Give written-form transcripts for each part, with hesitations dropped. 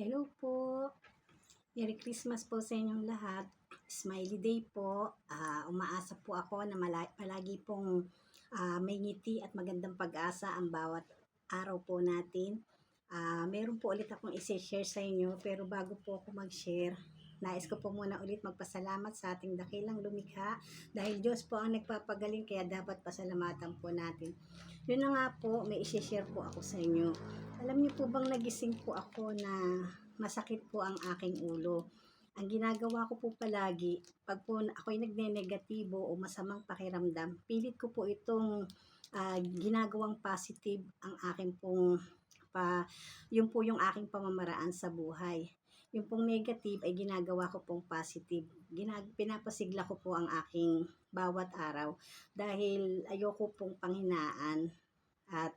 Hello po. Merry Christmas po sa inyong lahat. Smiley day po. Umaasa po ako na palagi pong may ngiti at magandang pag-asa ang bawat araw po natin. Meron po ulit akong isi-share sa inyo pero bago po ako mag-share, nais ko po muna ulit magpasalamat sa ating dakilang lumikha dahil Diyos po ang nagpapagaling kaya dapat pasalamatan po natin. Yun na nga po, may isi-share po ako sa inyo. Alam niyo po bang nagising po ako na masakit po ang aking ulo? Ang ginagawa ko po palagi, pag po ako'y nagne-negatibo o masamang pakiramdam, pilit ko po itong ginagawang positive ang aking pong yun po yung aking pamamaraan sa buhay. Yung pong negative ay ginagawa ko pong positive. Pinapasigla ko po ang aking bawat araw dahil ayoko pong panghinaan at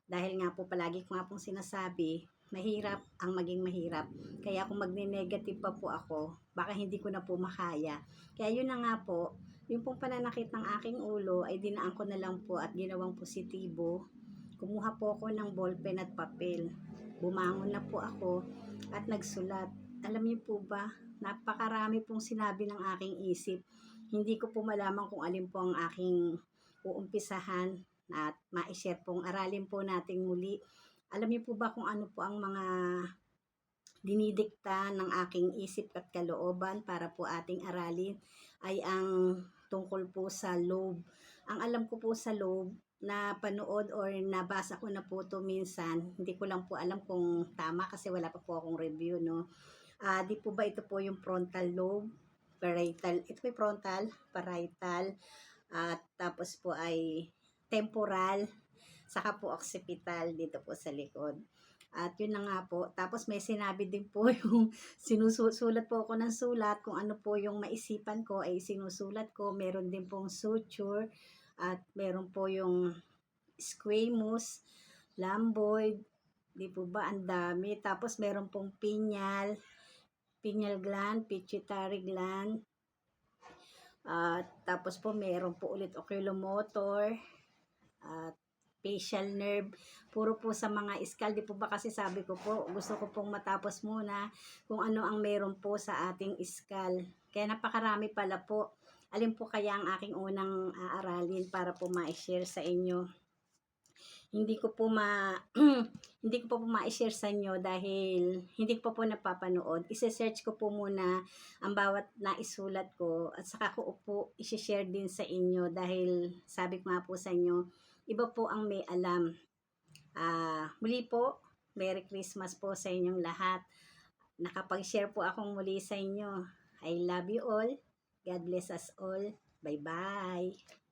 dahil nga po palagi ko nga pong sinasabi, mahirap ang maging mahirap. Kaya kung magne-negative pa po ako, baka hindi ko na po makaya. Kaya yun na nga po, yung pong pananakit ng aking ulo ay dinaan ko na lang po at ginawang positibo. Kumuha po ako ng ballpen at papel. Bumangon na po ako at nagsulat. Alam niyo po ba, napakarami pong sinabi ng aking isip. Hindi ko po malaman kung alin po ang aking uumpisahan at ma-share pong aralin po nating muli. Alam niyo po ba kung ano po ang mga dinidikta ng aking isip at kalooban para po ating aralin ay ang tungkol po sa loob. Ang alam ko po sa loob na panood or nabasa ko na po to minsan, hindi ko lang po alam kung tama kasi wala pa po akong review, no? Di po ba ito po yung frontal lobe, parietal, ito po yung frontal, parietal, at tapos po ay temporal, saka po occipital dito po sa likod. At yun na nga po. Tapos may sinabi din po yung sinusulat po ako ng sulat. Kung ano po yung maisipan ko ay sinusulat ko. Meron din pong suture. At meron po yung squamous, lambdoid. Di po ba? Ang dami. Tapos meron pong pineal gland, pituitary gland. Tapos po meron po ulit oculomotor. At facial nerve, puro po sa mga skull. Di po ba kasi sabi ko po, gusto ko pong matapos muna kung ano ang meron po sa ating skull. Kaya napakarami pala po. Alin po kaya ang aking unang aaralin para po ma-share sa inyo? Hindi ko po hindi ko po ma-share sa inyo dahil hindi ko po napapanood. I-search ko po muna ang bawat naisulat ko at saka ko po i-share din sa inyo dahil sabi ko nga po sa inyo, iba po ang may alam. Muli po, Merry Christmas po sa inyong lahat. Nakapag-share po akong muli sa inyo. I love you all. God bless us all. Bye-bye.